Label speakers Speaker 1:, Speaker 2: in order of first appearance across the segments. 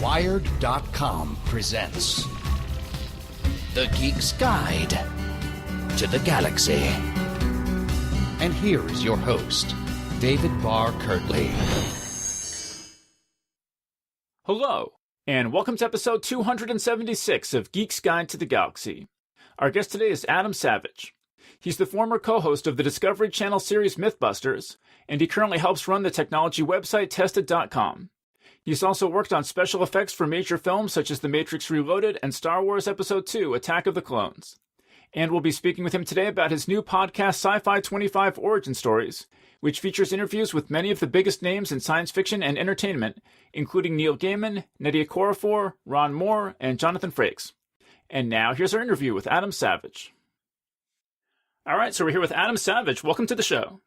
Speaker 1: Wired.com presents The Geek's Guide to the Galaxy. And here is your host, David Barr Kirtley.
Speaker 2: Hello, and welcome to episode 276 of Geek's Guide to the Galaxy. Our guest today is Adam Savage. He's the former co-host of the Discovery Channel series Mythbusters, and he currently helps run the technology website Tested.com. He's also worked on special effects for major films such as The Matrix Reloaded and Star Wars Episode II, Attack of the Clones. And we'll be speaking with him today about his new podcast, Sci-Fi 25 Origin Stories, which features interviews with many of the biggest names in science fiction and entertainment, including Neil Gaiman, Nnedi Okorafor, Ron Moore, and Jonathan Frakes. And now, here's our interview with Adam Savage. All right, so we're here with Adam Savage. Welcome to the show.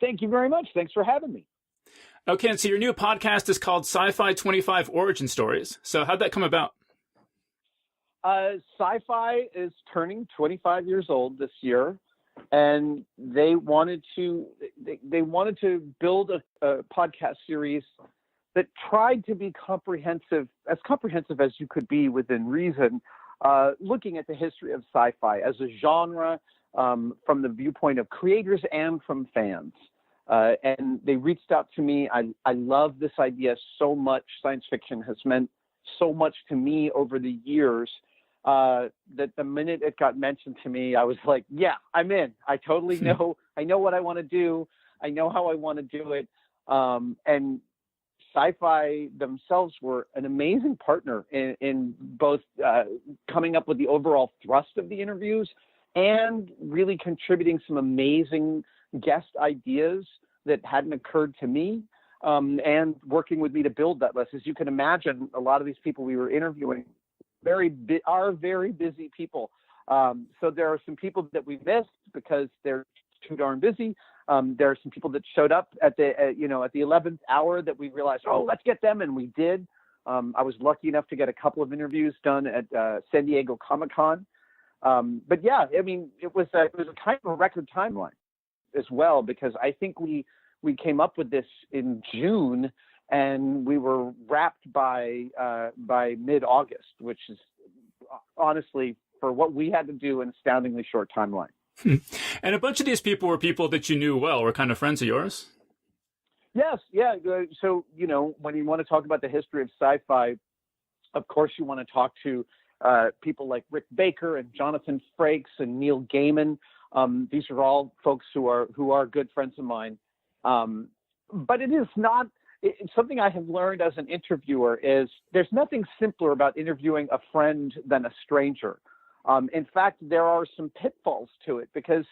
Speaker 3: Thank you very much. Thanks for having me.
Speaker 2: Okay, and so your new podcast is called Sci-Fi 25 Origin Stories. So how'd that come about?
Speaker 3: Sci-Fi is turning 25 years old this year, and they wanted to build a podcast series that tried to be comprehensive as you could be within reason, looking at the history of sci-fi as a genre from the viewpoint of creators and from fans. And they reached out to me. I love this idea so much. Science fiction has meant so much to me over the years that the minute it got mentioned to me, I was like, yeah, I'm in. I totally know. I know what I want to do. I know how I want to do it. And Sci-Fi themselves were an amazing partner in both coming up with the overall thrust of the interviews and really contributing some amazing guest ideas that hadn't occurred to me, and working with me to build that list. As you can imagine, a lot of these people we were interviewing are very busy people. So there are some people that we missed because they're too darn busy. There are some people that showed up at the 11th hour that we realized, oh, let's get them, and we did. I was lucky enough to get a couple of interviews done at San Diego Comic-Con. But yeah, I mean, it was a kind of a record timeline as well, because I think we came up with this in June, and we were wrapped by mid-August, which is honestly, for what we had to do, an astoundingly short timeline.
Speaker 2: And a bunch of these people were people that you knew well, were kind of friends of yours?
Speaker 3: Yes, yeah. So, when you want to talk about the history of sci-fi, of course you want to talk to people like Rick Baker and Jonathan Frakes and Neil Gaiman. These are all folks who are good friends of mine. But it is not something I have learned as an interviewer is there's nothing simpler about interviewing a friend than a stranger. In fact, there are some pitfalls to it because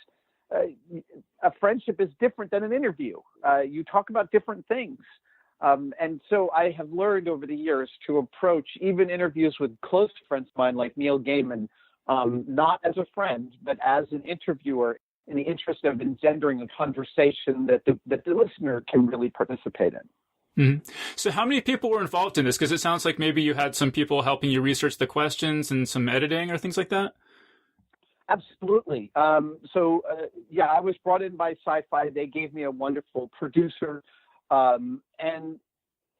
Speaker 3: a friendship is different than an interview. You talk about different things. And so I have learned over the years to approach even interviews with close friends of mine like Neil Gaiman, not as a friend, but as an interviewer in the interest of engendering a conversation that the listener can really participate in.
Speaker 2: Mm-hmm. So how many people were involved in this? Because it sounds like maybe you had some people helping you research the questions and some editing or things like that.
Speaker 3: Absolutely. I was brought in by Sci-Fi. They gave me a wonderful producer. And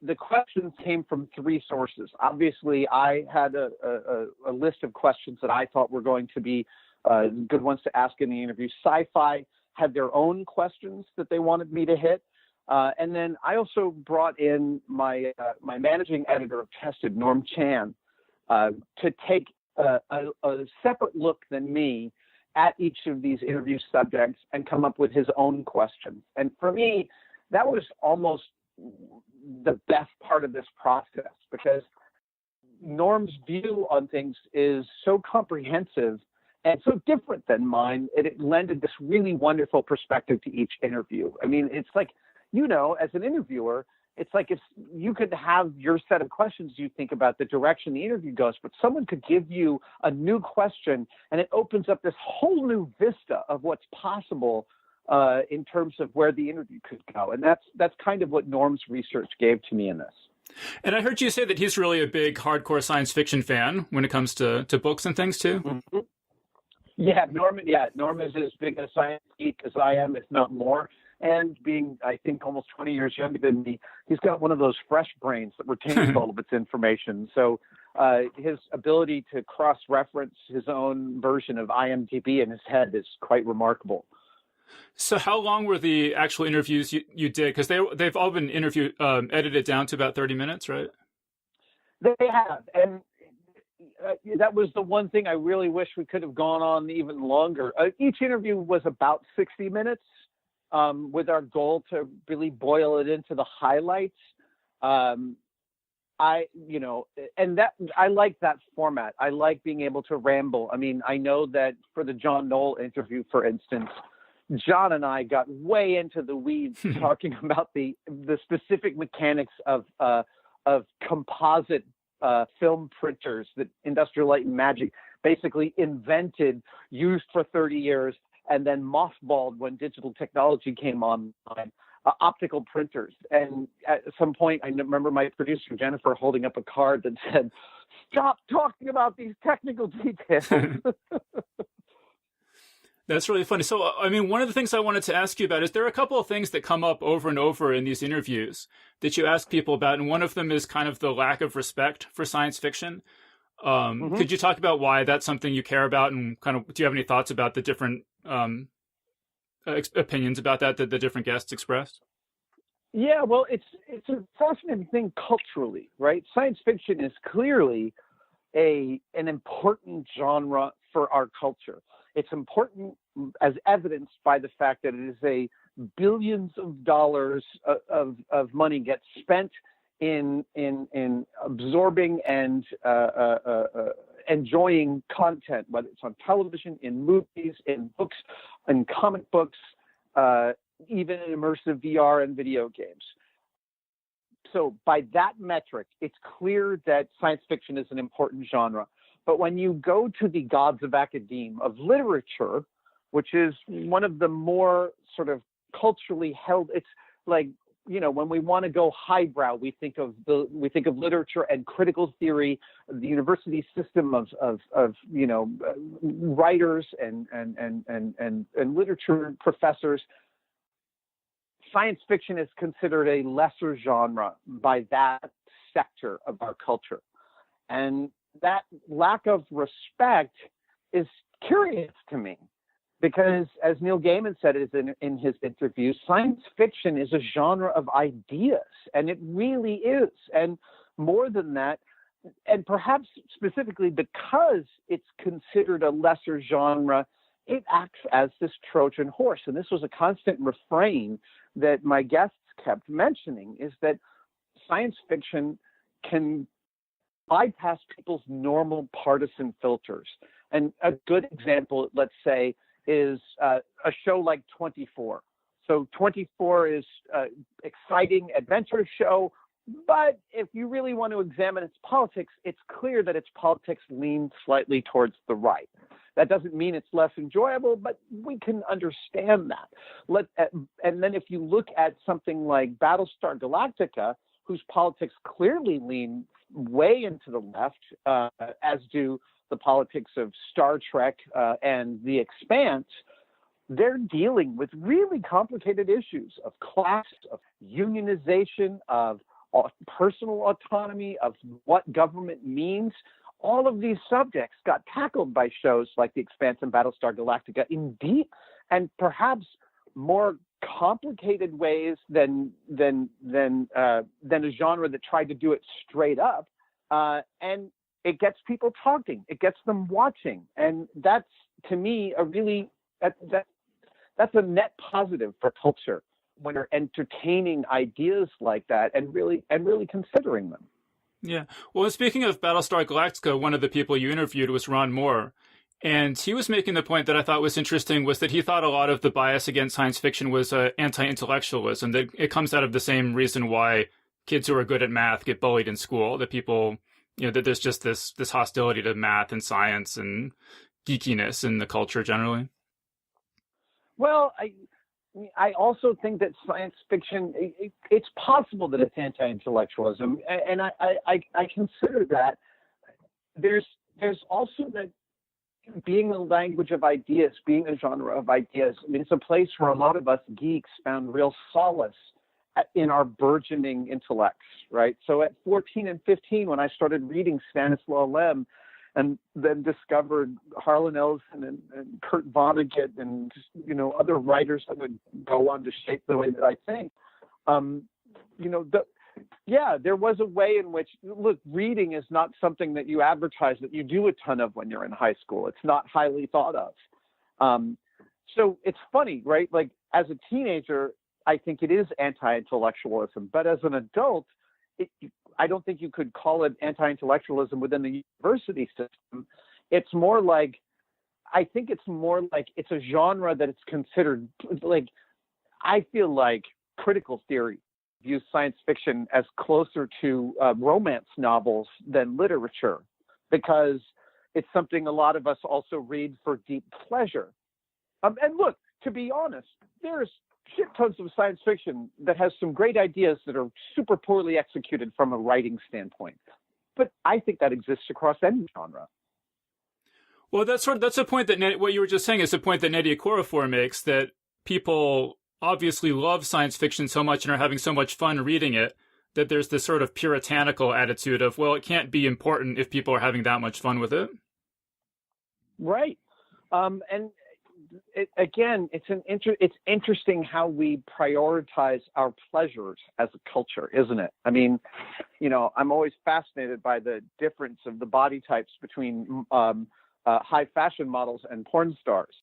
Speaker 3: the questions came from three sources. Obviously, I had a list of questions that I thought were going to be good ones to ask in the interview. Sci-Fi had their own questions that they wanted me to hit. And then I also brought in my managing editor of Tested, Norm Chan, to take a separate look than me at each of these interview subjects and come up with his own questions. And for me, that was almost the best part of this process because Norm's view on things is so comprehensive and so different than mine. It lended this really wonderful perspective to each interview. I mean, it's like, as an interviewer, it's like if you could have your set of questions, you think about the direction the interview goes, but someone could give you a new question and it opens up this whole new vista of what's possible in terms of where the interview could go. And that's kind of what Norm's research gave to me in this.
Speaker 2: And I heard you say that he's really a big hardcore science fiction fan when it comes to books and things too.
Speaker 3: Mm-hmm. Yeah, Norm is as big a science geek as I am, if not more. And being, I think, almost 20 years younger than me, he's got one of those fresh brains that retains all of its information. So his ability to cross-reference his own version of IMDb in his head is quite remarkable.
Speaker 2: So how long were the actual interviews you did? Because they've all been edited down to about 30 minutes, right?
Speaker 3: They have. And that was the one thing I really wish we could have gone on even longer. Each interview was about 60 minutes, with our goal to really boil it into the highlights. And I like that format. I like being able to ramble. I mean, I know that for the John Knoll interview, for instance, John and I got way into the weeds talking about the specific mechanics of composite film printers that Industrial Light and Magic basically invented, used for 30 years, and then mothballed when digital technology came online. Optical printers. And at some point, I remember my producer, Jennifer, holding up a card that said, "Stop talking about these technical details."
Speaker 2: That's really funny. So, I mean, one of the things I wanted to ask you about is there are a couple of things that come up over and over in these interviews that you ask people about, and one of them is kind of the lack of respect for science fiction. Could you talk about why that's something you care about, and kind of, do you have any thoughts about the different opinions about that the different guests expressed?
Speaker 3: Yeah, well, it's a fascinating thing culturally, right? Science fiction is clearly an important genre for our culture. It's important as evidenced by the fact that it is a billions of dollars of money gets spent in absorbing and enjoying content, whether it's on television, in movies, in books, in comic books, even in immersive VR and video games. So by that metric, it's clear that science fiction is an important genre. But when you go to the gods of academe, of literature, which is one of the more sort of culturally held, it's like, you know, when we want to go highbrow, we think of literature and critical theory, the university system of you know, writers and literature professors. Science fiction is considered a lesser genre by that sector of our culture, and that lack of respect is curious to me. Because, as Neil Gaiman said in his interview, science fiction is a genre of ideas, and it really is. And more than that, and perhaps specifically because it's considered a lesser genre, it acts as this Trojan horse. And this was a constant refrain that my guests kept mentioning, is that science fiction can bypass people's normal partisan filters. And a good example, let's say, is a show like 24. So 24 is an exciting adventure show, but if you really want to examine its politics, it's clear that its politics lean slightly towards the right. That doesn't mean it's less enjoyable, but we can understand that. And then if you look at something like Battlestar Galactica, whose politics clearly lean way into the left, as do the politics of Star Trek and The Expanse, they're dealing with really complicated issues of class, of unionization, of personal autonomy, of what government means. All of these subjects got tackled by shows like The Expanse and Battlestar Galactica in deep and perhaps more complicated ways than a genre that tried to do it straight up. And it gets people talking, it gets them watching. And that's, to me, that's a net positive for culture when you're entertaining ideas like that and really considering them.
Speaker 2: Yeah. Well, speaking of Battlestar Galactica, one of the people you interviewed was Ron Moore. And he was making the point that I thought was interesting, was that he thought a lot of the bias against science fiction was anti-intellectualism, that it comes out of the same reason why kids who are good at math get bullied in school, that people, you know, that there's just this hostility to math and science and geekiness in the culture generally.
Speaker 3: Well, I also think that science fiction, it's possible that it's anti-intellectualism, and I consider that. There's also that being a language of ideas, being a genre of ideas. I mean, it's a place where a lot of us geeks found real solace in our burgeoning intellects, right? So at 14 and 15, when I started reading Stanislaw Lem, and then discovered Harlan Ellison and Kurt Vonnegut and other writers that would go on to shape the way that I think. There was a way in which, look, reading is not something that you advertise that you do a ton of when you're in high school. It's not highly thought of. So it's funny, right? Like as a teenager, I think it is anti-intellectualism, but as an adult, I don't think you could call it anti-intellectualism within the university system. It's more like it's a genre that it's considered, like, I feel like critical theory views science fiction as closer to romance novels than literature, because it's something a lot of us also read for deep pleasure. And look, to be honest, there's shit tons of science fiction that has some great ideas that are super poorly executed from a writing standpoint. But I think that exists across any genre.
Speaker 2: Well, that's a point that what you were just saying is a point that Nnedi Okorafor makes, that people obviously love science fiction so much and are having so much fun reading it, that there's this sort of puritanical attitude of, well, it can't be important if people are having that much fun with it.
Speaker 3: Right. And it's interesting how we prioritize our pleasures as a culture, isn't it? I mean, I'm always fascinated by the difference of the body types between high fashion models and porn stars.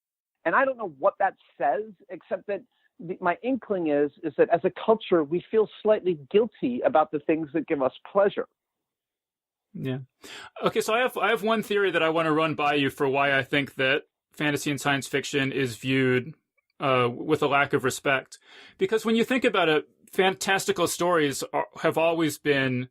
Speaker 3: And I don't know what that says, except that my inkling is that as a culture, we feel slightly guilty about the things that give us pleasure.
Speaker 2: Yeah. Okay, so I have one theory that I want to run by you for why I think that fantasy and science fiction is viewed with a lack of respect. Because when you think about it, fantastical stories have always been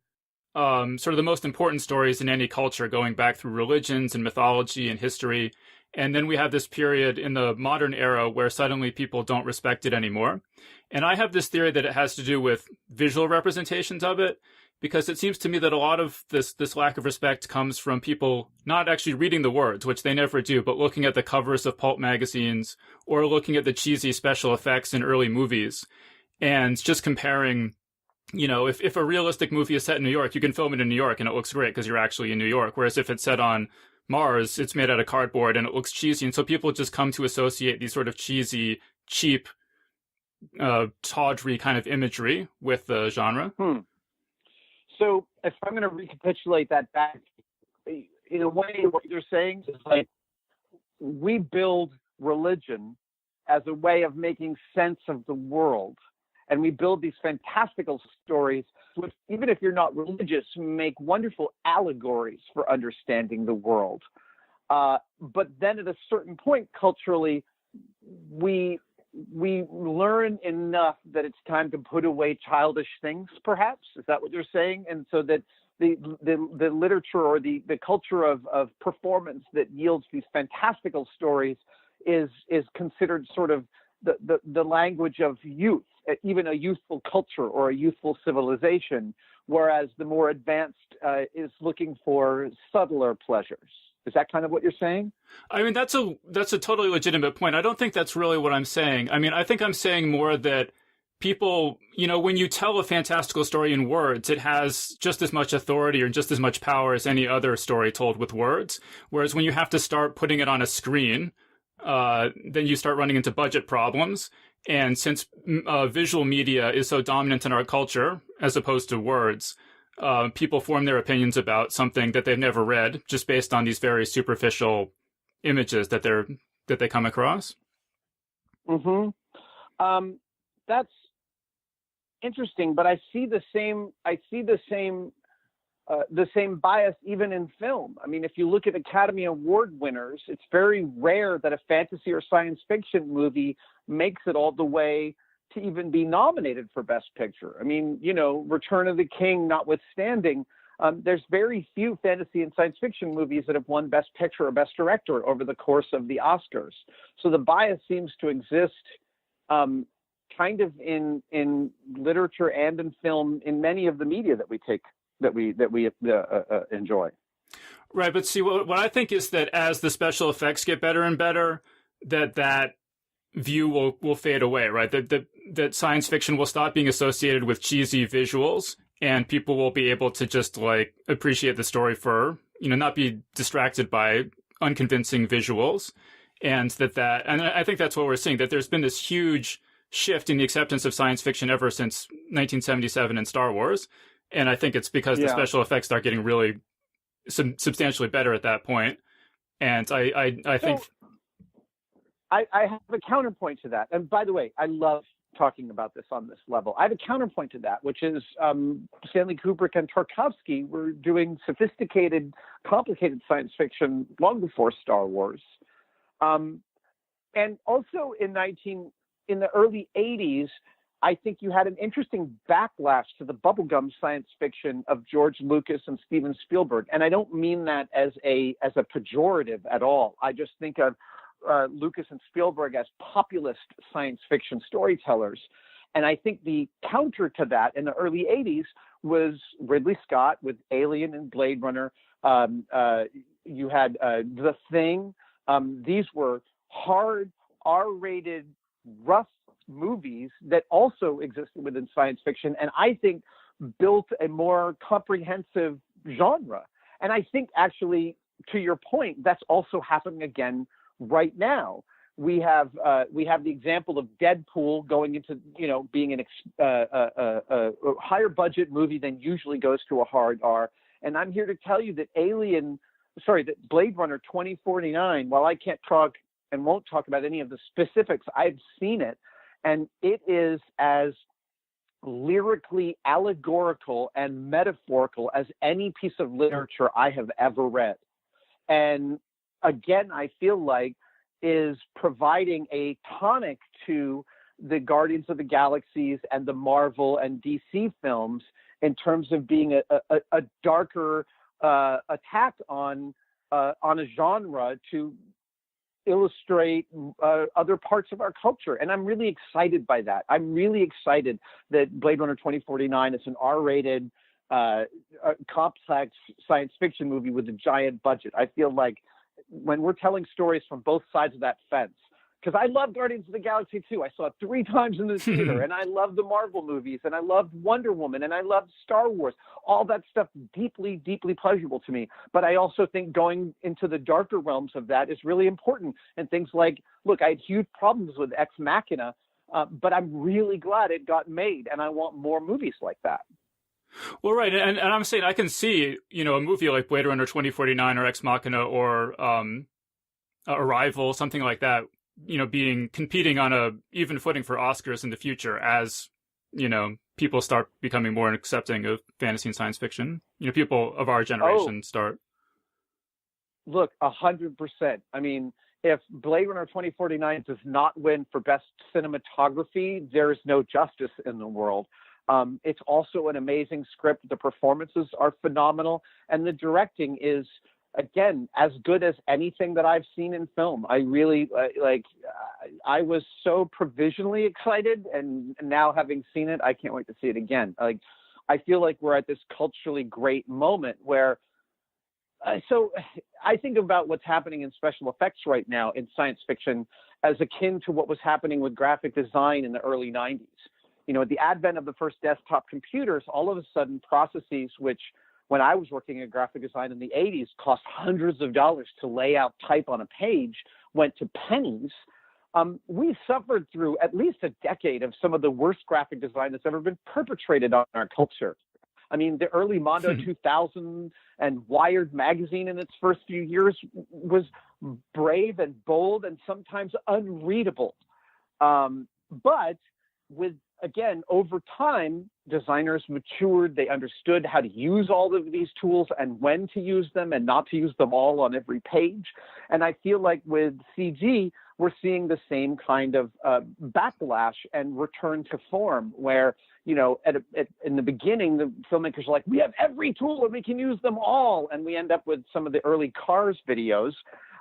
Speaker 2: sort of the most important stories in any culture, going back through religions and mythology and history. And then we have this period in the modern era where suddenly people don't respect it anymore. And I have this theory that it has to do with visual representations of it, because it seems to me that a lot of this lack of respect comes from people not actually reading the words, which they never do, but looking at the covers of pulp magazines or looking at the cheesy special effects in early movies and just comparing, if a realistic movie is set in New York, you can film it in New York and it looks great because you're actually in New York. Whereas if it's set on Mars, it's made out of cardboard and it looks cheesy. And so people just come to associate these sort of cheesy, cheap, tawdry kind of imagery with the genre.
Speaker 3: So if I'm going to recapitulate that back, in a way, what you're saying is like, we build religion as a way of making sense of the world. And we build these fantastical stories, which, even if you're not religious, make wonderful allegories for understanding the world. But then at a certain point, culturally, we learn enough that it's time to put away childish things, perhaps. Is that what you're saying? And so that the literature or the culture of performance that yields these fantastical stories is considered sort of the language of youth, even a youthful culture or a youthful civilization, whereas the more advanced is looking for subtler pleasures. Is that kind of what you're saying?
Speaker 2: I mean, that's a totally legitimate point. I don't think that's really what I'm saying. I mean, I think I'm saying more that people, when you tell a fantastical story in words, it has just as much authority or just as much power as any other story told with words. Whereas when you have to start putting it on a screen, then you start running into budget problems. And since visual media is so dominant in our culture, as opposed to words, people form their opinions about something that they've never read just based on these very superficial images that they come across.
Speaker 3: That's interesting, but I see the same bias even in film. I mean, if you look at Academy Award winners, it's very rare that a fantasy or science fiction movie makes it all the way to even be nominated for Best Picture. I mean, Return of the King notwithstanding, there's very few fantasy and science fiction movies that have won Best Picture or Best Director over the course of the Oscars. So the bias seems to exist kind of in literature and in film, in many of the media that we enjoy.
Speaker 2: Right, but see, what I think is that as the special effects get better and better, that view will fade away, right? That science fiction will stop being associated with cheesy visuals, and people will be able to just like appreciate the story for, not be distracted by unconvincing visuals, and and I think that's what we're seeing, that there's been this huge shift in the acceptance of science fiction ever since 1977 and Star Wars, and I think it's because the special effects start getting really substantially better at that point, and I think.
Speaker 3: I have a counterpoint to that. And by the way, I love talking about this on this level. I have a counterpoint to that, which is Stanley Kubrick and Tarkovsky were doing sophisticated, complicated science fiction long before Star Wars. And also in the early 80s, I think you had an interesting backlash to the bubblegum science fiction of George Lucas and Steven Spielberg. And I don't mean that as a pejorative at all. I just think of Lucas and Spielberg as populist science fiction storytellers. And I think the counter to that in the early 80s was Ridley Scott with Alien and Blade Runner. You had The Thing. These were hard, R-rated, rough movies that also existed within science fiction, and I think built a more comprehensive genre. And I think actually, to your point, that's also happening again right now. We have the example of Deadpool going into being a higher budget movie than usually goes to a hard R. And I'm here to tell you that that Blade Runner 2049, while I can't talk and won't talk about any of the specifics, I've seen it. And it is as lyrically allegorical and metaphorical as any piece of literature I have ever read. And again, I feel like is providing a tonic to the Guardians of the Galaxies and the Marvel and DC films in terms of being a darker attack on a genre to illustrate other parts of our culture. And I'm really excited by that. I'm really excited that Blade Runner 2049 is an R-rated, complex science fiction movie with a giant budget. I feel like when we're telling stories from both sides of that fence, because I love Guardians of the Galaxy too. I saw it 3 times in the theater, and I love the Marvel movies, and I loved Wonder Woman, and I loved Star Wars. All that stuff deeply, deeply pleasurable to me. But I also think going into the darker realms of that is really important. And things like, look, I had huge problems with Ex Machina, but I'm really glad it got made, and I want more movies like that.
Speaker 2: Well, right, and I'm saying I can see, a movie like Blade Runner 2049 or Ex Machina or Arrival, something like that, competing on a even footing for Oscars in the future as, people start becoming more accepting of fantasy and science fiction. People of our generation start.
Speaker 3: Look, 100%. I mean, if Blade Runner 2049 does not win for best cinematography, there is no justice in the world. It's also an amazing script. The performances are phenomenal, and the directing is, again, as good as anything that I've seen in film. I really I was so provisionally excited, and now having seen it, I can't wait to see it again. I feel like we're at this culturally great moment where, so I think about what's happening in special effects right now in science fiction as akin to what was happening with graphic design in the early 90s. At the advent of the first desktop computers, all of a sudden processes which, when I was working in graphic design in the 80s, cost hundreds of dollars to lay out type on a page, went to pennies. We suffered through at least a decade of some of the worst graphic design that's ever been perpetrated on our culture. I mean, the early Mondo 2000 and Wired magazine in its first few years was brave and bold and sometimes unreadable. But with, again, over time, designers matured. They understood how to use all of these tools and when to use them and not to use them all on every page. And I feel like with CG, we're seeing the same kind of backlash and return to form where, in the beginning, the filmmakers are like, we have every tool and we can use them all. And we end up with some of the early Cars videos.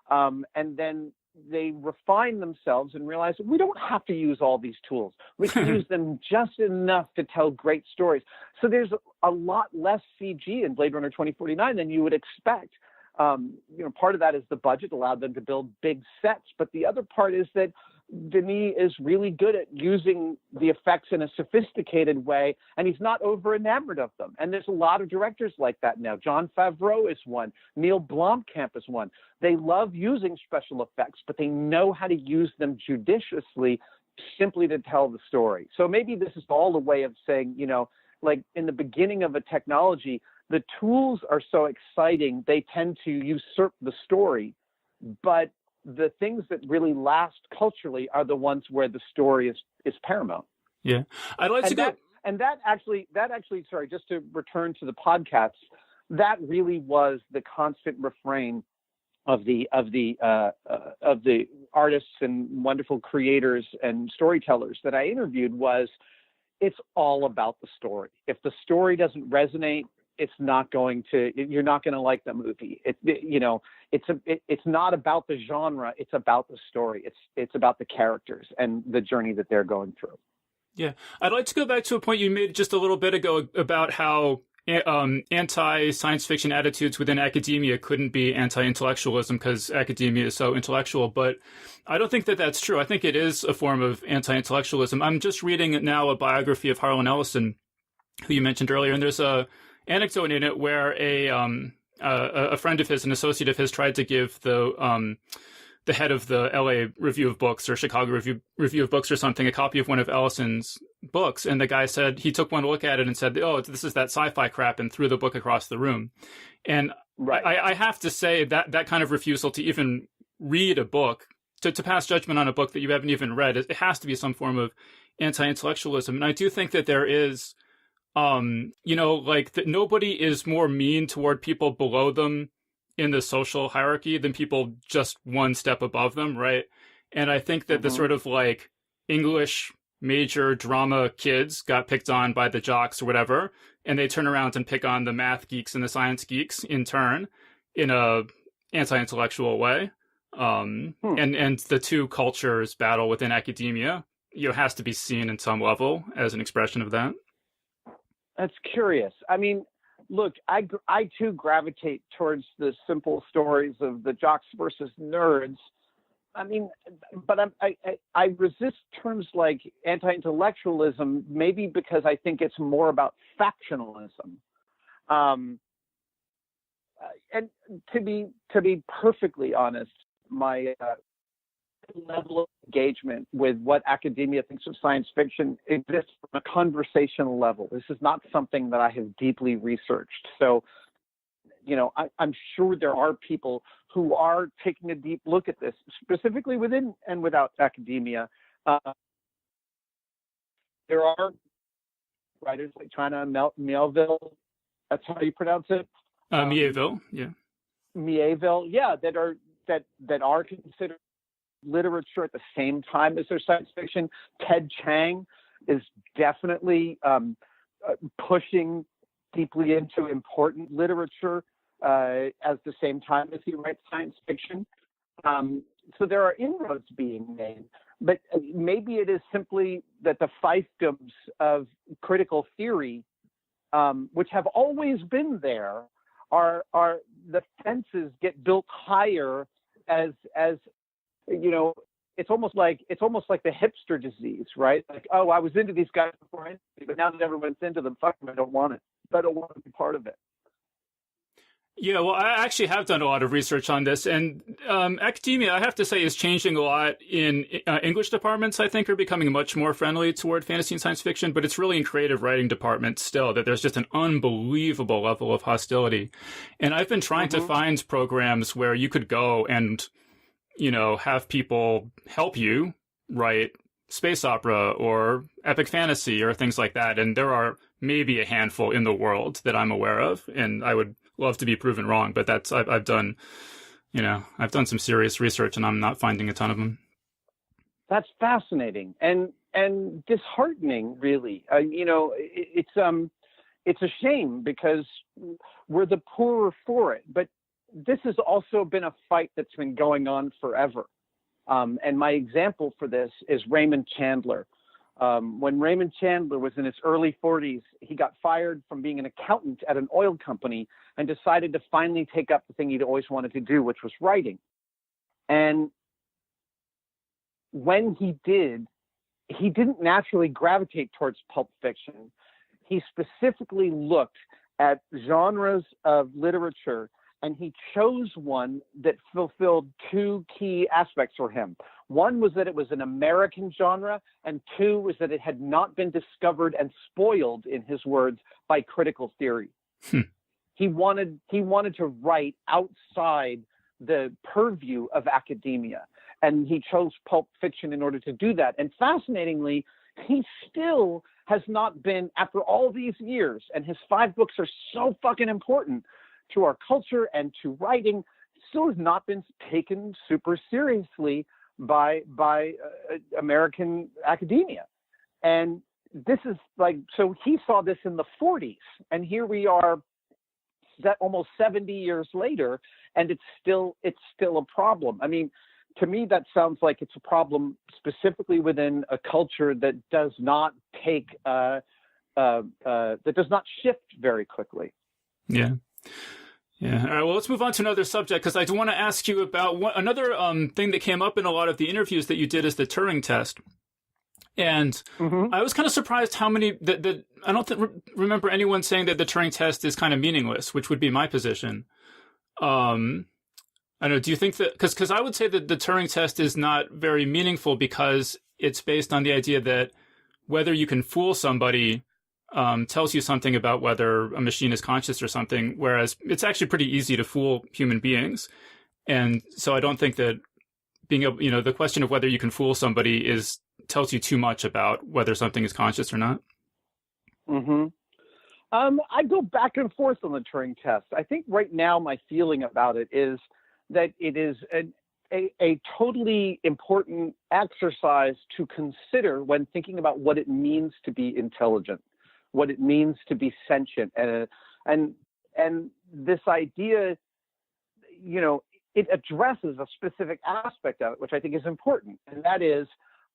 Speaker 3: And then they refine themselves and realize we don't have to use all these tools. We can use them just enough to tell great stories. So there's a lot less CG in Blade Runner 2049 than you would expect. Part of that is the budget allowed them to build big sets, but the other part is that Denis is really good at using the effects in a sophisticated way, and he's not over enamored of them. And there's a lot of directors like that now. Jon Favreau is one. Neil Blomkamp is one. They love using special effects, but they know how to use them judiciously simply to tell the story. So maybe this is all a way of saying, like in the beginning of a technology, the tools are so exciting, they tend to usurp the story, but the things that really last culturally are the ones where the story is paramount.
Speaker 2: Yeah. I'd like to go.
Speaker 3: And that actually, sorry, just to return to the podcasts, that really was the constant refrain of the artists and wonderful creators and storytellers that I interviewed was, it's all about the story. If the story doesn't resonate, you're not going to like the movie. It's not about the genre. It's about the story. It's about the characters and the journey that they're going through.
Speaker 2: Yeah. I'd like to go back to a point you made just a little bit ago about how anti-science fiction attitudes within academia couldn't be anti-intellectualism because academia is so intellectual, but I don't think that that's true. I think it is a form of anti-intellectualism. I'm just reading now a biography of Harlan Ellison, who you mentioned earlier, and there's a anecdote in it where a friend of his, an associate of his, tried to give the head of the LA Review of Books or Chicago Review of Books or something a copy of one of Ellison's books, and the guy said he took one look at it and said, "Oh, this is that sci-fi crap," and threw the book across the room. And right. I have to say that kind of refusal to even read a book, to pass judgment on a book that you haven't even read, it has to be some form of anti-intellectualism. And I do think that there is, that nobody is more mean toward people below them in the social hierarchy than people just one step above them, right? And I think that the sort of like English major drama kids got picked on by the jocks or whatever, and they turn around and pick on the math geeks and the science geeks in turn in a anti-intellectual way. And the two cultures battle within academia, has to be seen in some level as an expression of that.
Speaker 3: That's curious. I mean, look, I too gravitate towards the simple stories of the jocks versus nerds. I mean, but I resist terms like anti-intellectualism, maybe because I think it's more about factionalism. And to be perfectly honest, my level of engagement with what academia thinks of science fiction exists from a conversational level. This is not something that I have deeply researched. So, I'm sure there are people who are taking a deep look at this, specifically within and without academia. There are writers like China Miéville, that's how you pronounce it?
Speaker 2: Miéville, yeah.
Speaker 3: Miéville, yeah, that are considered literature at the same time as their science fiction. Ted Chiang is definitely pushing deeply into important literature at the same time as he writes science fiction. So there are inroads being made, but maybe it is simply that the fiefdoms of critical theory, which have always been there, are the fences get built higher as it's almost like the hipster disease, right? Like, oh, I was into these guys before, but now that everyone's into them, fuck them, I don't want it. I don't want to be part of it.
Speaker 2: Yeah, well, I actually have done a lot of research on this, and academia, I have to say, is changing a lot in English departments. I think are becoming much more friendly toward fantasy and science fiction, but it's really in creative writing departments still that there's just an unbelievable level of hostility. And I've been trying to find programs where you could go and have people help you write space opera or epic fantasy or things like that. And there are maybe a handful in the world that I'm aware of, and I would love to be proven wrong, but I've done some serious research and I'm not finding a ton of them.
Speaker 3: That's fascinating and disheartening, really. It's a shame because we're the poorer for it, but this has also been a fight that's been going on forever. And my example for this is Raymond Chandler. When Raymond Chandler was in his early 40s, he got fired from being an accountant at an oil company and decided to finally take up the thing he'd always wanted to do, which was writing. And when he did, he didn't naturally gravitate towards pulp fiction. He specifically looked at genres of literature, and he chose one that fulfilled two key aspects for him. One was that it was an American genre, and two was that it had not been discovered and spoiled, in his words, by critical theory. He wanted to write outside the purview of academia, and he chose pulp fiction in order to do that. And fascinatingly, he still has not been, after all these years, and his 5 books are so fucking important to our culture and to writing, still has not been taken super seriously by American academia. And this is like, so he saw this in the 40s, and here we are almost 70 years later, and it's still a problem. I mean, to me, that sounds like it's a problem specifically within a culture that does not that does not shift very quickly.
Speaker 2: Yeah. Yeah. All right. Well, let's move on to another subject, because I do want to ask you about another thing that came up in a lot of the interviews that you did is the Turing test. And I was kind of surprised how many that I don't remember anyone saying that the Turing test is kind of meaningless, which would be my position. I don't know. Do you think that because I would say that the Turing test is not very meaningful because it's based on the idea that whether you can fool somebody tells you something about whether a machine is conscious or something, whereas it's actually pretty easy to fool human beings. And so I don't think that being able, the question of whether you can fool somebody tells you too much about whether something is conscious or not.
Speaker 3: I go back and forth on the Turing test. I think right now my feeling about it is that it is a totally important exercise to consider when thinking about what it means to be intelligent, what it means to be sentient. And this idea, it addresses a specific aspect of it, which I think is important. And that is,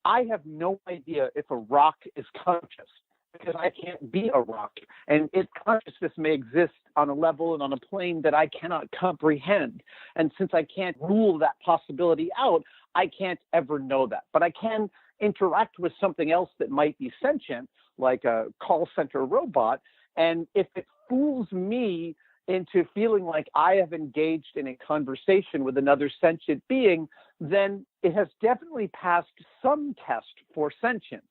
Speaker 3: I have no idea if a rock is conscious, because I can't be a rock. And its consciousness may exist on a level and on a plane that I cannot comprehend. And since I can't rule that possibility out, I can't ever know that. But I can interact with something else that might be sentient, like a call center robot. And if it fools me into feeling like I have engaged in a conversation with another sentient being, then it has definitely passed some test for sentience.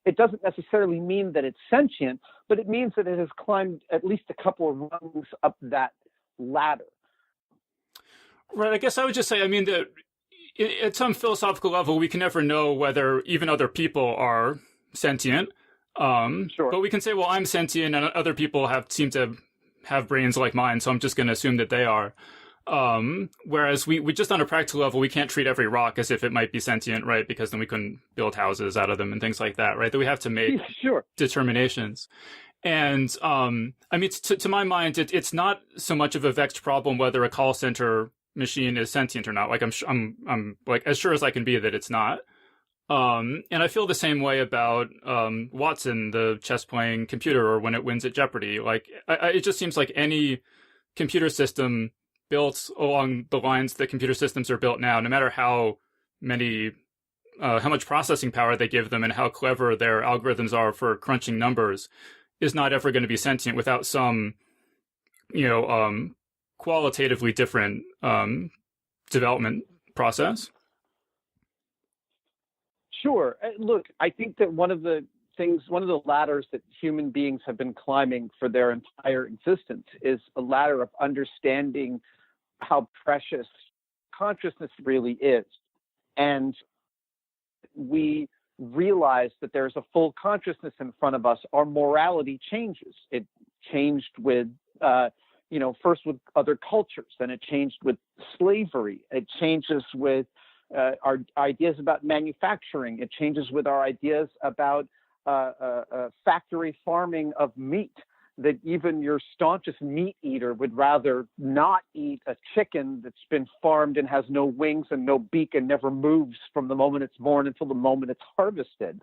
Speaker 3: It doesn't necessarily mean that it's sentient, but it means that it has climbed at least a couple of rungs up that ladder.
Speaker 2: Right. I guess I would just say, I mean, that at some philosophical level, we can never know whether even other people are sentient.
Speaker 3: Sure.
Speaker 2: But we can say, well, I'm sentient and other people seem to have brains like mine, so I'm just going to assume that they are. Whereas we just on a practical level, we can't treat every rock as if it might be sentient, right? Because then we couldn't build houses out of them and things like that, right? That we have to make determinations. And I mean, to my mind, it's not so much of a vexed problem whether a call center machine is sentient or not. Like I'm like as sure as I can be that it's not. And I feel the same way about Watson, the chess-playing computer, or when it wins at Jeopardy. Like, it just seems like any computer system built along the lines that computer systems are built now, no matter how much processing power they give them and how clever their algorithms are for crunching numbers, is not ever going to be sentient without some, qualitatively different development process.
Speaker 3: Sure. Look, I think that one of the ladders that human beings have been climbing for their entire existence is a ladder of understanding how precious consciousness really is. And we realize that there's a full consciousness in front of us. Our morality changes. It changed with, first with other cultures, then it changed with slavery. It changes with our ideas about manufacturing. It changes with our ideas about factory farming of meat, that even your staunchest meat eater would rather not eat a chicken that's been farmed and has no wings and no beak and never moves from the moment it's born until the moment it's harvested.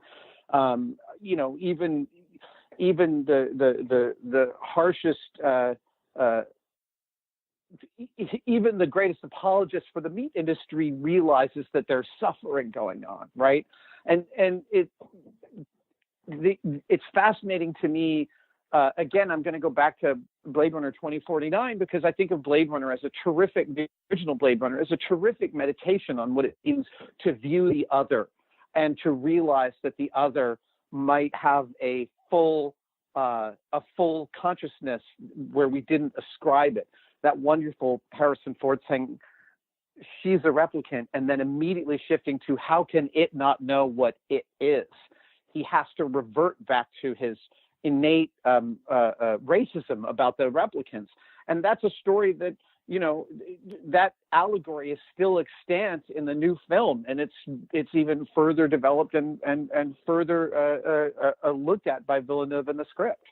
Speaker 3: Even the harshest, even the greatest apologist for the meat industry realizes that there's suffering going on, right? And it's fascinating to me. Again, I'm going to go back to Blade Runner 2049 because I think of Blade Runner as the original Blade Runner, as a terrific meditation on what it means to view the other and to realize that the other might have a full consciousness where we didn't ascribe it. That wonderful Harrison Ford saying, she's a replicant, and then immediately shifting to how can it not know what it is? He has to revert back to his innate racism about the replicants. And that's a story that, that allegory is still extant in the new film, and it's even further developed and further looked at by Villeneuve in the script.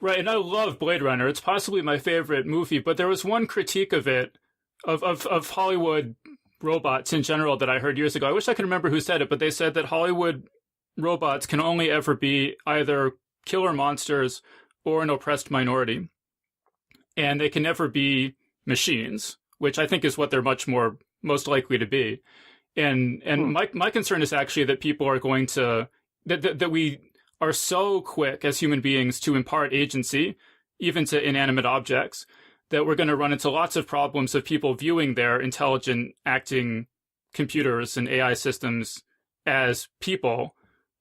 Speaker 2: Right, and I love Blade Runner. It's possibly my favorite movie, but there was one critique of it, of Hollywood robots in general, that I heard years ago. I wish I could remember who said it, but they said that Hollywood robots can only ever be either killer monsters or an oppressed minority. And they can never be machines, which I think is what they're most likely to be. And my concern is actually that people are going to, that we are so quick as human beings to impart agency, even to inanimate objects, that we're going to run into lots of problems of people viewing their intelligent acting computers and AI systems as people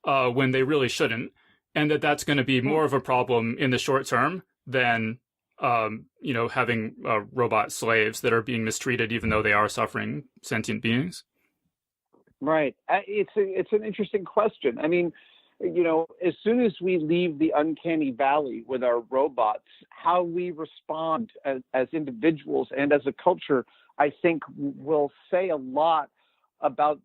Speaker 2: when they really shouldn't. And that's going to be more of a problem in the short term than, having robot slaves that are being mistreated, even though they are suffering sentient beings. Right.
Speaker 3: It's an interesting question. I mean, as soon as we leave the uncanny valley with our robots, how we respond as individuals and as a culture, I think will say a lot about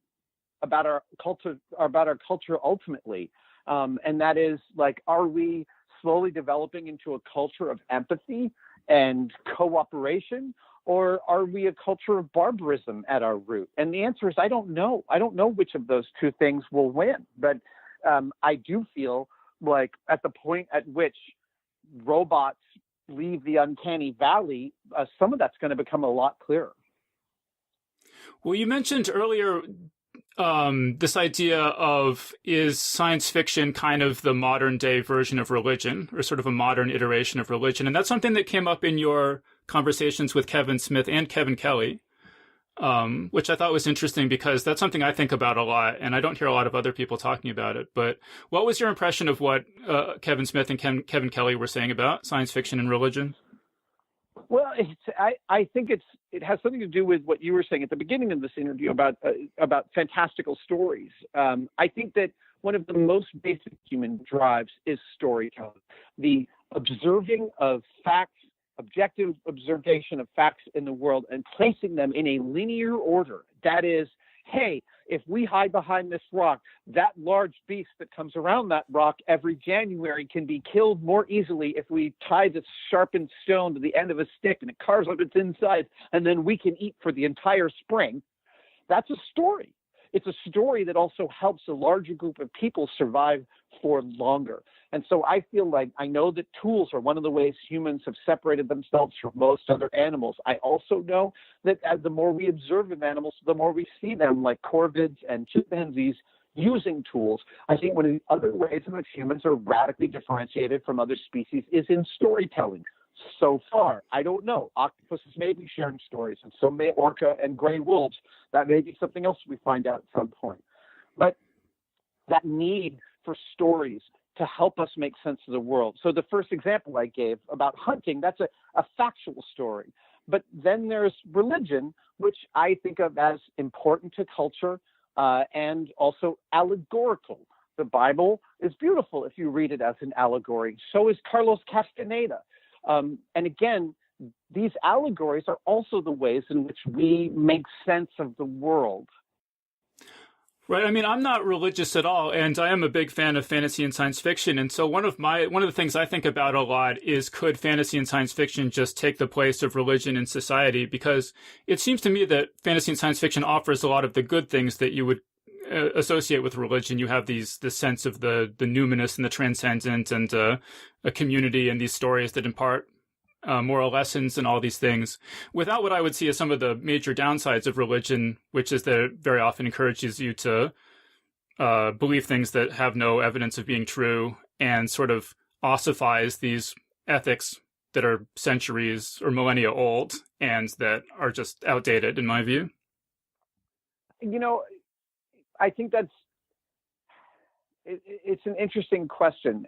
Speaker 3: our culture ultimately. And that is, like, are we slowly developing into a culture of empathy and cooperation, or are we a culture of barbarism at our root? And the answer is, I don't know. I don't know which of those two things will win. But I do feel like at the point at which robots leave the uncanny valley, some of that's going to become a lot clearer.
Speaker 2: Well, you mentioned earlier this idea of, is science fiction kind of the modern day version of religion, or sort of a modern iteration of religion? And that's something that came up in your conversations with Kevin Smith and Kevin Kelly, which I thought was interesting because that's something I think about a lot, and I don't hear a lot of other people talking about it. But what was your impression of what Kevin Smith and Kevin Kelly were saying about science fiction and religion?
Speaker 3: Well, I think it has something to do with what you were saying at the beginning of this interview about fantastical stories. I think that one of the most basic human drives is storytelling, the observing of facts, objective observation of facts in the world, and placing them in a linear order. That is, hey, if we hide behind this rock, that large beast that comes around that rock every January can be killed more easily if we tie this sharpened stone to the end of a stick and it carves up its inside, and then we can eat for the entire spring. That's a story. It's a story that also helps a larger group of people survive for longer. And so I feel like I know that tools are one of the ways humans have separated themselves from most other animals. I also know that as the more we observe of animals, the more we see them, like corvids and chimpanzees, using tools. I think one of the other ways in which humans are radically differentiated from other species is in storytelling. So far, I don't know. Octopuses may be sharing stories, and so may orca and gray wolves. That may be something else we find out at some point. But that need for stories to help us make sense of the world. So the first example I gave about hunting, that's a factual story. But then there's religion, which I think of as important to culture and also allegorical. The Bible is beautiful if you read it as an allegory. So is Carlos Castaneda. And again, these allegories are also the ways in which we make sense of the world.
Speaker 2: Right. I mean, I'm not religious at all, and I am a big fan of fantasy and science fiction. And so one of the things I think about a lot is, could fantasy and science fiction just take the place of religion in society? Because it seems to me that fantasy and science fiction offers a lot of the good things that you would associate with religion. You have this sense of the numinous and the transcendent, and a community, and these stories that impart moral lessons and all these things, without what I would see as some of the major downsides of religion, which is that it very often encourages you to believe things that have no evidence of being true, and sort of ossifies these ethics that are centuries or millennia old and that are just outdated, in my view.
Speaker 3: I think it's an interesting question.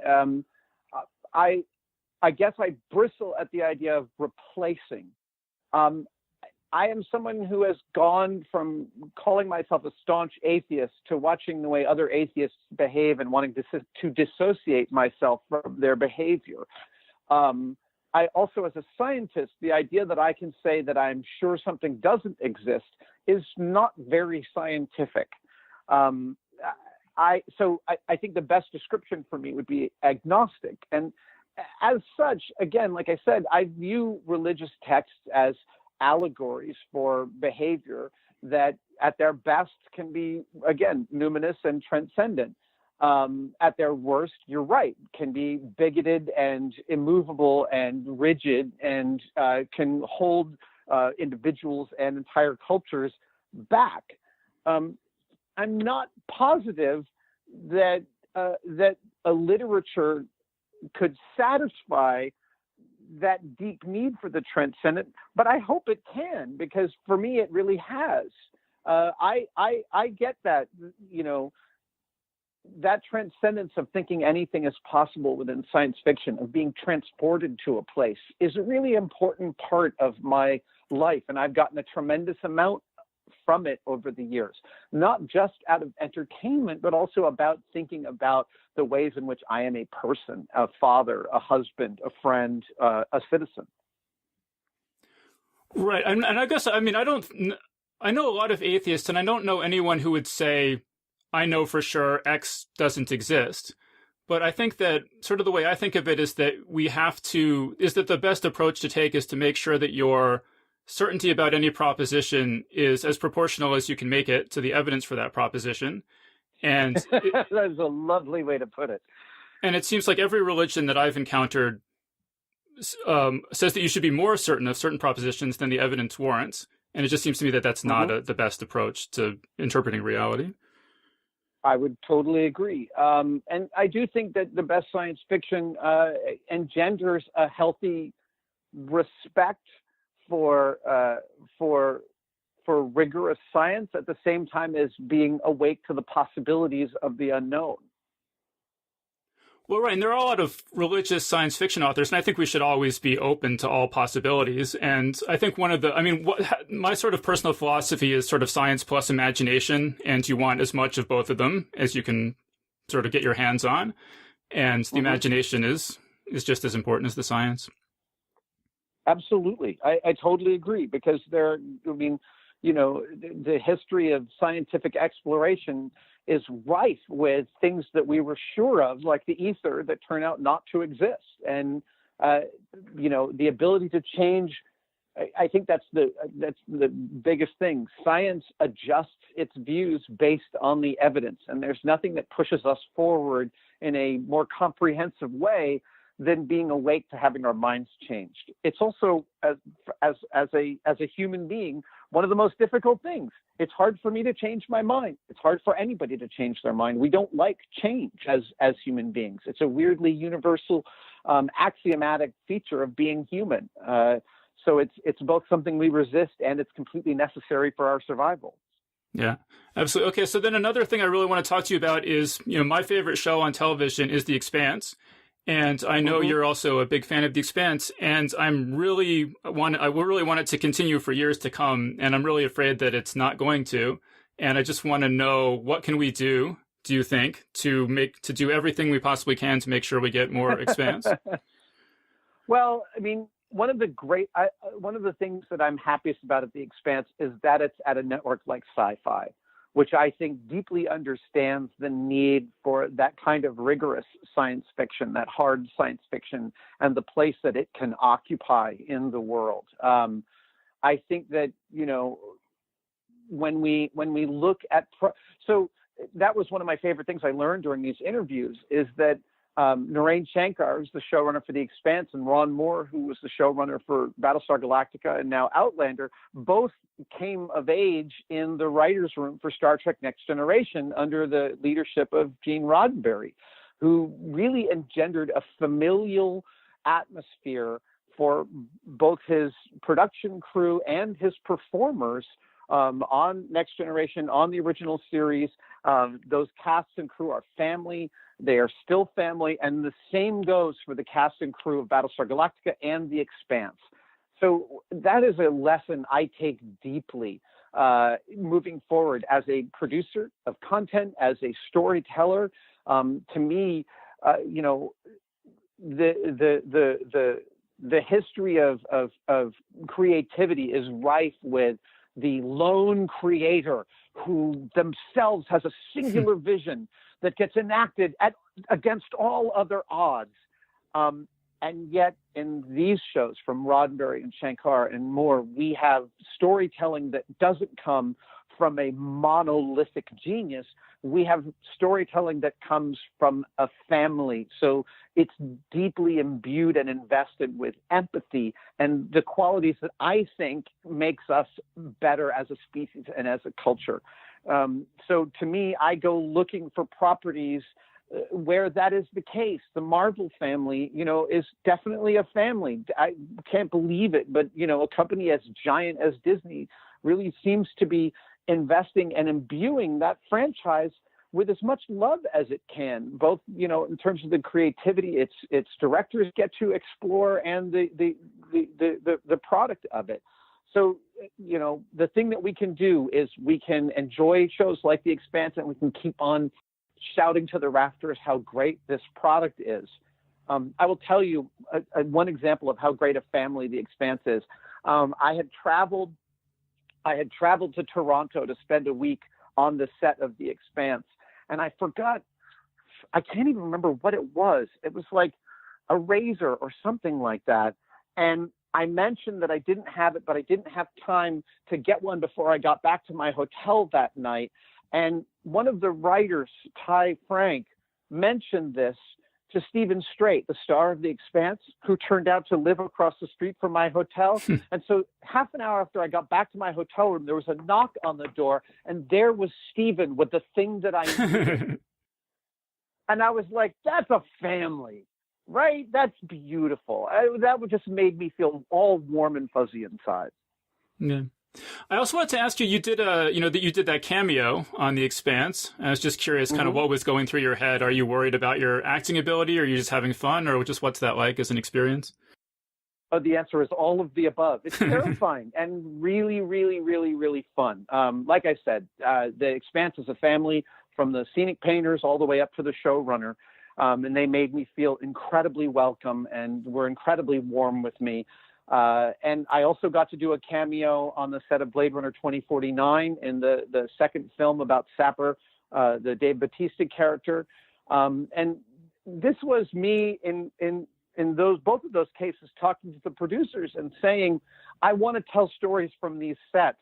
Speaker 3: I guess I bristle at the idea of replacing. I am someone who has gone from calling myself a staunch atheist to watching the way other atheists behave and wanting to dissociate myself from their behavior. I also, as a scientist, the idea that I can say that I'm sure something doesn't exist is not very scientific. I think the best description for me would be agnostic. And as such, again, like I said, I view religious texts as allegories for behavior that at their best can be, again, numinous and transcendent. At their worst, you're right, can be bigoted and immovable and rigid, and can hold individuals and entire cultures back. I'm not positive that a literature could satisfy that deep need for the transcendent, but I hope it can, because for me it really has. I get that, that transcendence of thinking anything is possible within science fiction, of being transported to a place, is a really important part of my life, and I've gotten a tremendous amount from it over the years, not just out of entertainment, but also about thinking about the ways in which I am a person, a father, a husband, a friend, a citizen.
Speaker 2: Right. And I guess, I know a lot of atheists, and I don't know anyone who would say, I know for sure X doesn't exist. But I think that sort of the way I think of it is that the best approach to take is to make sure that your certainty about any proposition is as proportional as you can make it to the evidence for that proposition. And
Speaker 3: that is a lovely way to put it.
Speaker 2: And it seems like every religion that I've encountered says that you should be more certain of certain propositions than the evidence warrants. And it just seems to me that that's not the best approach to interpreting reality.
Speaker 3: I would totally agree. And I do think that the best science fiction engenders a healthy respect for rigorous science, at the same time as being awake to the possibilities of the unknown.
Speaker 2: Well, right, and there are a lot of religious science fiction authors, and I think we should always be open to all possibilities. And I think my sort of personal philosophy is sort of science plus imagination, and you want as much of both of them as you can sort of get your hands on. And the imagination is just as important as the science.
Speaker 3: Absolutely. I totally agree, because the history of scientific exploration is rife with things that we were sure of, like the ether, that turn out not to exist. And, the ability to change, I think that's the biggest thing. Science adjusts its views based on the evidence, and there's nothing that pushes us forward in a more comprehensive way than being awake to having our minds changed. It's also, as a human being, one of the most difficult things. It's hard for me to change my mind. It's hard for anybody to change their mind. We don't like change as human beings. It's a weirdly universal, axiomatic feature of being human. So it's both something we resist, and it's completely necessary for our survival.
Speaker 2: Yeah, absolutely. Okay, so then another thing I really want to talk to you about is, my favorite show on television is The Expanse. And I know you're also a big fan of The Expanse, and I really want it to continue for years to come, and I'm really afraid that it's not going to. And I just want to know, what can we do you think, to do everything we possibly can to make sure we get more Expanse?
Speaker 3: Well, one of the things that I'm happiest about at The Expanse is that it's at a network like Sci-Fi, which I think deeply understands the need for that kind of rigorous science fiction, that hard science fiction, and the place that it can occupy in the world. I think that, when we look at, so that was one of my favorite things I learned during these interviews, is that Narain Shankar, who's the showrunner for The Expanse, and Ron Moore, who was the showrunner for Battlestar Galactica and now Outlander, both came of age in the writer's room for Star Trek Next Generation under the leadership of Gene Roddenberry, who really engendered a familial atmosphere for both his production crew and his performers on Next Generation, on the original series. Those casts and crew are family. They are still family. And the same goes for the cast and crew of Battlestar Galactica and The Expanse. So that is a lesson I take deeply moving forward as a producer of content, as a storyteller. To me, the history of creativity is rife with the lone creator who themselves has a singular vision that gets enacted against all other odds. And yet in these shows from Roddenberry and Shankar and Moore, we have storytelling that doesn't come from a monolithic genius. We have storytelling that comes from a family. So it's deeply imbued and invested with empathy and the qualities that I think makes us better as a species and as a culture. So to me, I go looking for properties where that is the case. The Marvel family, is definitely a family. I can't believe it, but, a company as giant as Disney really seems to be investing and imbuing that franchise with as much love as it can, both, in terms of the creativity its directors get to explore and the product of it. So, the thing that we can do is we can enjoy shows like The Expanse, and we can keep on shouting to the rafters how great this product is. I will tell you one example of how great a family The Expanse is. I had traveled to Toronto to spend a week on the set of The Expanse, and I can't even remember what it was. It was like a razor or something like that. And I mentioned that I didn't have it, but I didn't have time to get one before I got back to my hotel that night. And one of the writers, Ty Frank, mentioned this to Stephen Strait, the star of The Expanse, who turned out to live across the street from my hotel. And so half an hour after I got back to my hotel room, there was a knock on the door, and there was Stephen with the thing that I needed. And I was like, that's a family, right? That's beautiful. That would just made me feel all warm and fuzzy inside.
Speaker 2: Yeah. I also wanted to ask you, you did that cameo on The Expanse. I was just curious kind of what was going through your head. Are you worried about your acting ability, or are you just having fun, or just what's that like as an experience?
Speaker 3: Oh, the answer is all of the above. It's terrifying and really, really, really, really fun. Like I said, The Expanse is a family from the scenic painters all the way up to the showrunner. And they made me feel incredibly welcome and were incredibly warm with me. And I also got to do a cameo on the set of Blade Runner 2049 in the second film about Sapper, the Dave Bautista character. And this was me in both of those cases talking to the producers and saying, I want to tell stories from these sets.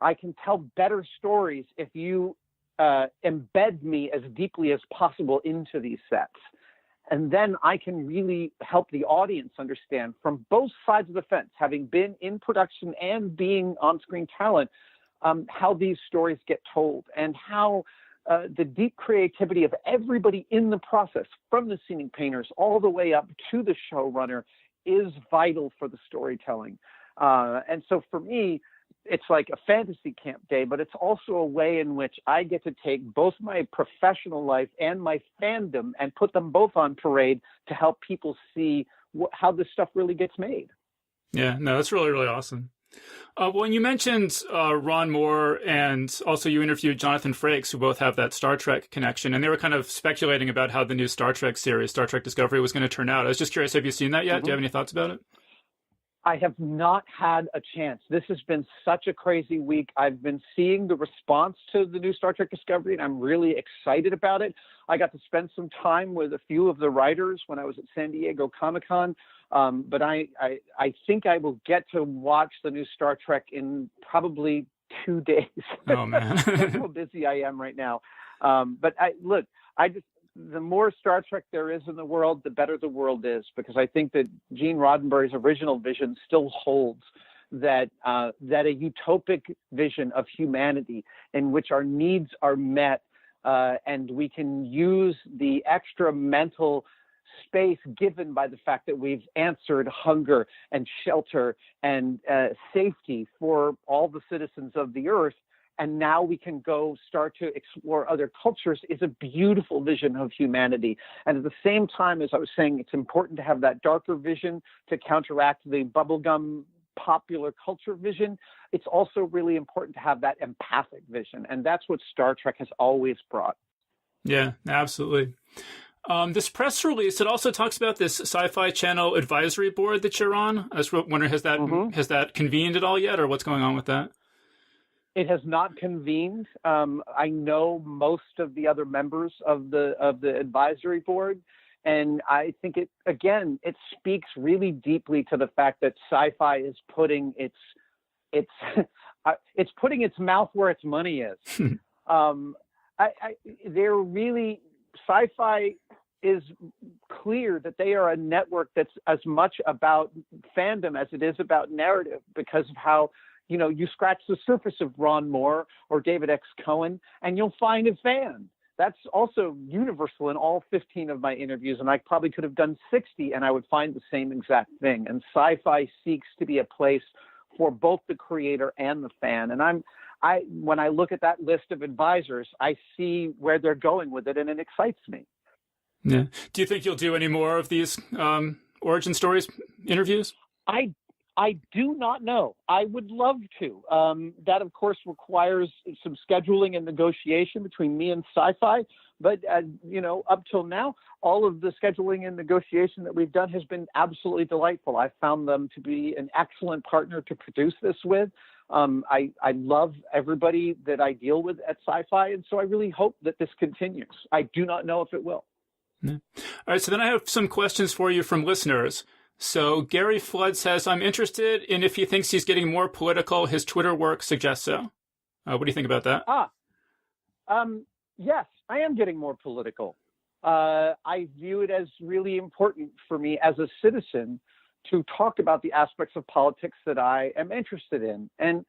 Speaker 3: I can tell better stories if you embed me as deeply as possible into these sets. And then I can really help the audience understand from both sides of the fence, having been in production and being on-screen talent, how these stories get told and how the deep creativity of everybody in the process, from the scenic painters all the way up to the showrunner, is vital for the storytelling. And so for me, it's like a fantasy camp day, but it's also a way in which I get to take both my professional life and my fandom and put them both on parade to help people see how this stuff really gets made.
Speaker 2: Yeah, no, that's really, really awesome. Well, you mentioned Ron Moore, and also you interviewed Jonathan Frakes, who both have that Star Trek connection, and they were kind of speculating about how the new Star Trek series, Star Trek Discovery, was going to turn out. I was just curious, have you seen that yet? Do you have any thoughts about it?
Speaker 3: I have not had a chance. This has been such a crazy week. I've been seeing the response to the new Star Trek Discovery, and I'm really excited about it. I got to spend some time with a few of the writers when I was at San Diego Comic-Con, but I think I will get to watch the new Star Trek in probably 2 days.
Speaker 2: Oh, man.
Speaker 3: That's how busy I am right now. But the more Star Trek there is in the world, the better the world is, because I think that Gene Roddenberry's original vision still holds, that a utopic vision of humanity in which our needs are met, and we can use the extra mental space given by the fact that we've answered hunger and shelter and safety for all the citizens of the earth, and now we can go start to explore other cultures, is a beautiful vision of humanity. And at the same time, as I was saying, it's important to have that darker vision to counteract the bubblegum popular culture vision. It's also really important to have that empathic vision. And that's what Star Trek has always brought.
Speaker 2: Yeah, absolutely. This press release, it also talks about this Sci-Fi Channel advisory board that you're on. I was wondering, has that convened at all yet, or what's going on with that?
Speaker 3: It has not convened. I know most of the other members of the advisory board, and I think it speaks really deeply to the fact that sci-fi is putting its putting its mouth where its money is. They're really, sci-fi is clear that they are a network that's as much about fandom as it is about narrative, because of how, you scratch the surface of Ron Moore or David X. Cohen and you'll find a fan. That's also universal in all 15 of my interviews, and I probably could have done 60 and I would find the same exact thing. And sci-fi seeks to be a place for both the creator and the fan. And when I look at that list of advisors, I see where they're going with it, and it excites me.
Speaker 2: Yeah. Do you think you'll do any more of these origin stories interviews?
Speaker 3: I do not know. I would love to. That, of course, requires some scheduling and negotiation between me and Sci-Fi. But, up till now, all of the scheduling and negotiation that we've done has been absolutely delightful. I've found them to be an excellent partner to produce this with. I love everybody that I deal with at Sci-Fi, and so I really hope that this continues. I do not know if it will.
Speaker 2: Yeah. All right, so then I have some questions for you from listeners. So Gary Flood says, I'm interested in if he thinks he's getting more political. His Twitter work suggests so. What do you think about that?
Speaker 3: Yes, I am getting more political. I view it as really important for me as a citizen to talk about the aspects of politics that I am interested in. And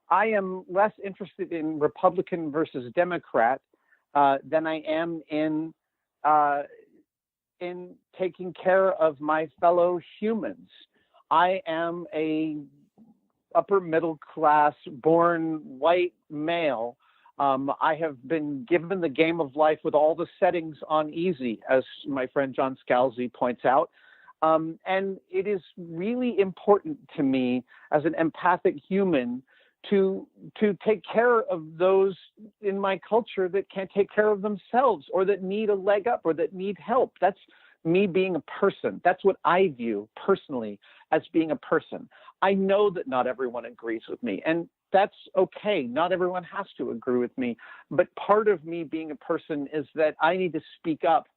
Speaker 3: I am less interested in Republican versus Democrat than I am in taking care of my fellow humans. I am a upper middle class born white male. I have been given the game of life with all the settings on easy, as my friend John Scalzi points out. And it is really important to me as an empathic human to take care of those in my culture that can't take care of themselves, or that need a leg up, or that need help. That's me being a person. That's what I view personally as being a person. I know that not everyone agrees with me, and that's okay. Not everyone has to agree with me. But part of me being a person is that I need to speak up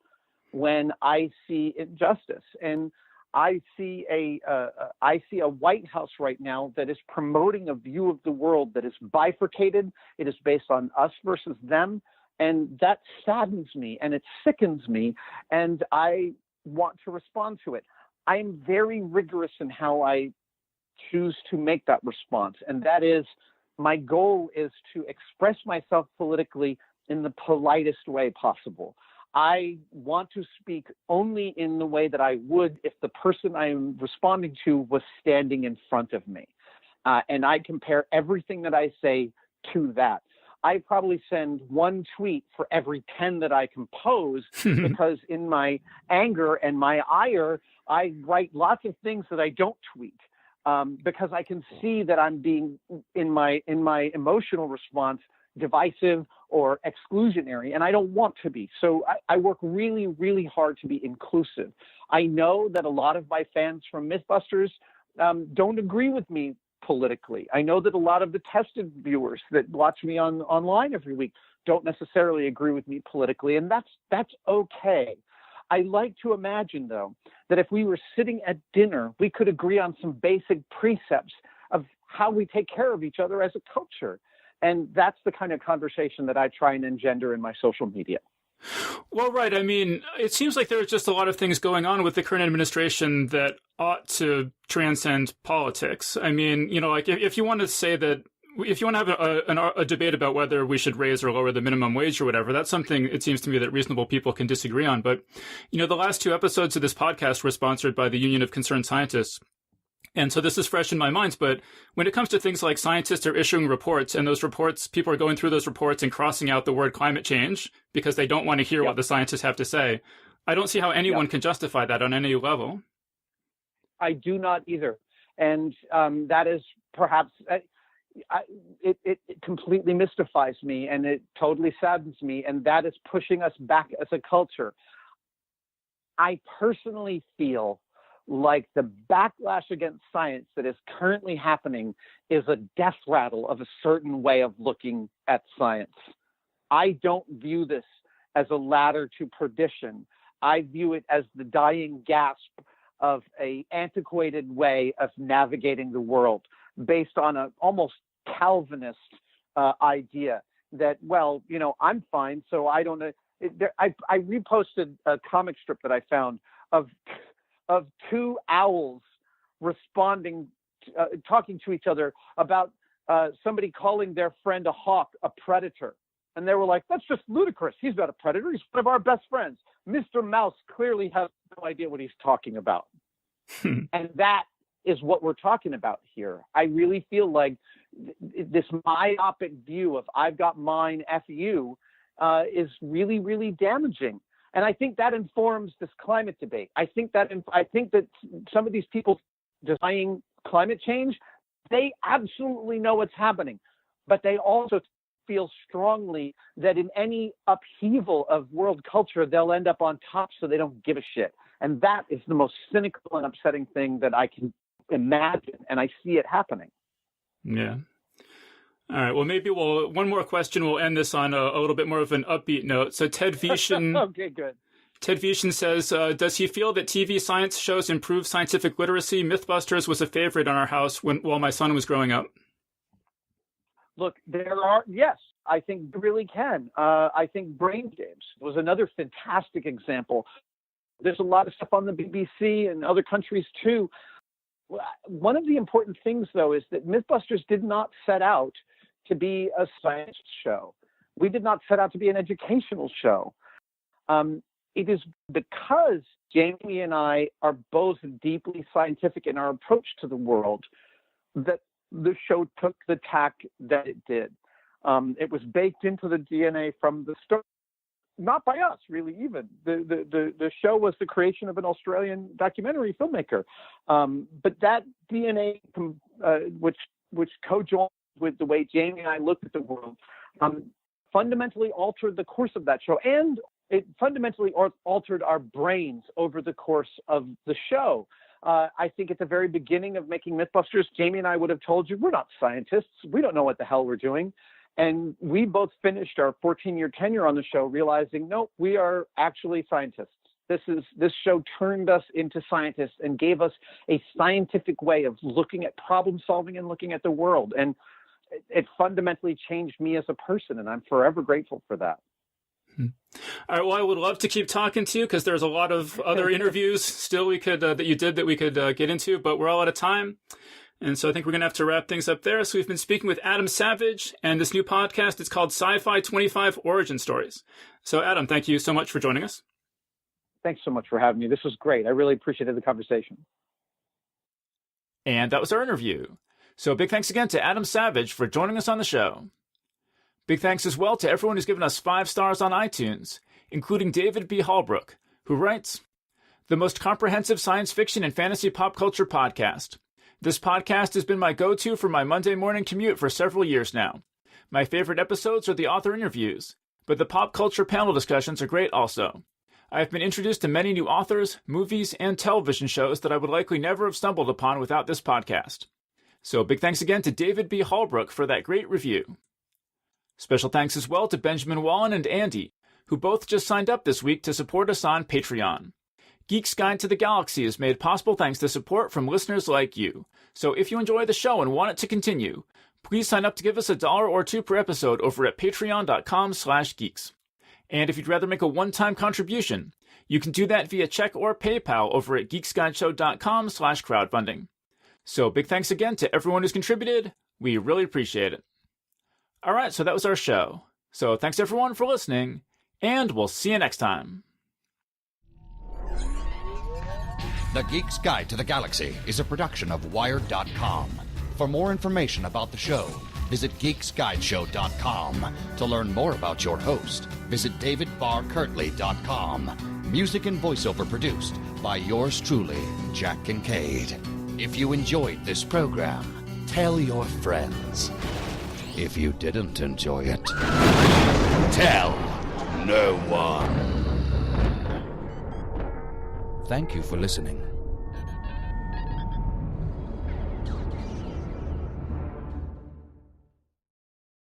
Speaker 3: when I see injustice. And I see a White House right now that is promoting a view of the world that is bifurcated. It is based on us versus them. And that saddens me and it sickens me. And I want to respond to it. I'm very rigorous in how I choose to make that response. And that is, my goal is to express myself politically in the politest way possible. I want to speak only in the way that I would if the person I'm responding to was standing in front of me. And I compare everything that I say to that. I probably send one tweet for every 10 that I compose because in my anger and my ire, I write lots of things that I don't tweet because I can see that I'm being, in my emotional response, divisive or exclusionary, and I don't want to be. So I work really, really hard to be inclusive. I know that a lot of my fans from Mythbusters don't agree with me politically. I know that a lot of the tested viewers that watch me online every week don't necessarily agree with me politically, and that's okay. I like to imagine, though, that if we were sitting at dinner, we could agree on some basic precepts of how we take care of each other as a culture. And that's the kind of conversation that I try and engender in my social media.
Speaker 2: Well, right. I mean, it seems like there's just a lot of things going on with the current administration that ought to transcend politics. I mean, like if you want to say that, if you want to have a debate about whether we should raise or lower the minimum wage or whatever, that's something it seems to me that reasonable people can disagree on. But, the last 2 episodes of this podcast were sponsored by the Union of Concerned Scientists. And so this is fresh in my mind, but when it comes to things like scientists are issuing reports, and those reports, people are going through those reports and crossing out the word climate change because they don't want to hear what the scientists have to say, I don't see how anyone can justify that on any level.
Speaker 3: I do not either. And that is perhaps, it completely mystifies me, and it totally saddens me, and that is pushing us back as a culture. I personally feel like the backlash against science that is currently happening is a death rattle of a certain way of looking at science. I don't view this as a ladder to perdition. I view it as the dying gasp of an antiquated way of navigating the world based on an almost Calvinist idea that, well, I'm fine, so I don't know. I reposted a comic strip that I found of 2 owls responding, talking to each other about somebody calling their friend a hawk a predator. And they were like, that's just ludicrous. He's not a predator. He's one of our best friends. Mr. Mouse clearly has no idea what he's talking about. And that is what we're talking about here. I really feel like this myopic view of I've got mine, F you, is really, really damaging. And I think that informs this climate debate. I think that some of these people denying climate change, they absolutely know what's happening, but they also feel strongly that in any upheaval of world culture, they'll end up on top, so they don't give a shit. And that is the most cynical and upsetting thing that I can imagine, and I see it happening. Yeah.
Speaker 2: All right. Well, maybe one more question. We'll end this on a little bit more of an upbeat note. So Ted Vision.
Speaker 3: Okay, good.
Speaker 2: Ted Vision says, does he feel that TV science shows improve scientific literacy? Mythbusters was a favorite on our house while my son was growing up.
Speaker 3: Look, yes, I think they really can. I think Brain Games was another fantastic example. There's a lot of stuff on the BBC and other countries too. One of the important things, though, is that Mythbusters did not set out to be a science show. We did not set out to be an educational show. It is because Jamie and I are both deeply scientific in our approach to the world that the show took the tack that it did. It was baked into the DNA from the start, not by us, really, even. The show was the creation of an Australian documentary filmmaker. But that DNA, which co-joined with the way Jamie and I looked at the world, fundamentally altered the course of that show. And it fundamentally altered our brains over the course of the show. I think at the very beginning of making Mythbusters, Jamie and I would have told you, we're not scientists. We don't know what the hell we're doing. And we both finished our 14-year tenure on the show realizing, no, we are actually scientists. This show turned us into scientists and gave us a scientific way of looking at problem solving and looking at the world. And it fundamentally changed me as a person, and I'm forever grateful for that.
Speaker 2: All right. Well, I would love to keep talking to you because there's a lot of other interviews still we could that you did that we could get into, but we're all out of time. And so I think we're going to have to wrap things up there. So we've been speaking with Adam Savage, and this new podcast, it's called Sci-Fi 25 Origin Stories. So Adam, thank you so much for joining us.
Speaker 3: Thanks so much for having me. This was great. I really appreciated the conversation.
Speaker 2: And that was our interview. So big thanks again to Adam Savage for joining us on the show. Big thanks as well to everyone who's given us 5 stars on iTunes, including David B. Hallbrook, who writes, "The most comprehensive science fiction and fantasy pop culture podcast. This podcast has been my go-to for my Monday morning commute for several years now. My favorite episodes are the author interviews, but the pop culture panel discussions are great also. I have been introduced to many new authors, movies, and television shows that I would likely never have stumbled upon without this podcast." So big thanks again to David B. Hallbrook for that great review. Special thanks as well to Benjamin Wallen and Andy, who both just signed up this week to support us on Patreon. Geek's Guide to the Galaxy is made possible thanks to support from listeners like you. So if you enjoy the show and want it to continue, please sign up to give us $1 or $2 per episode over at patreon.com/geeks. And if you'd rather make a one-time contribution, you can do that via check or PayPal over at geeksguideshow.com/crowdfunding. So big thanks again to everyone who's contributed. We really appreciate it. All right, so that was our show. So thanks everyone for listening, and we'll see you next time.
Speaker 1: The Geek's Guide to the Galaxy is a production of Wired.com. For more information about the show, visit geeksguideshow.com. To learn more about your host, visit davidbarrkirtley.com. Music and voiceover produced by yours truly, Jack Kincaid. If you enjoyed this program, tell your friends. If you didn't enjoy it, tell no one. Thank you for listening.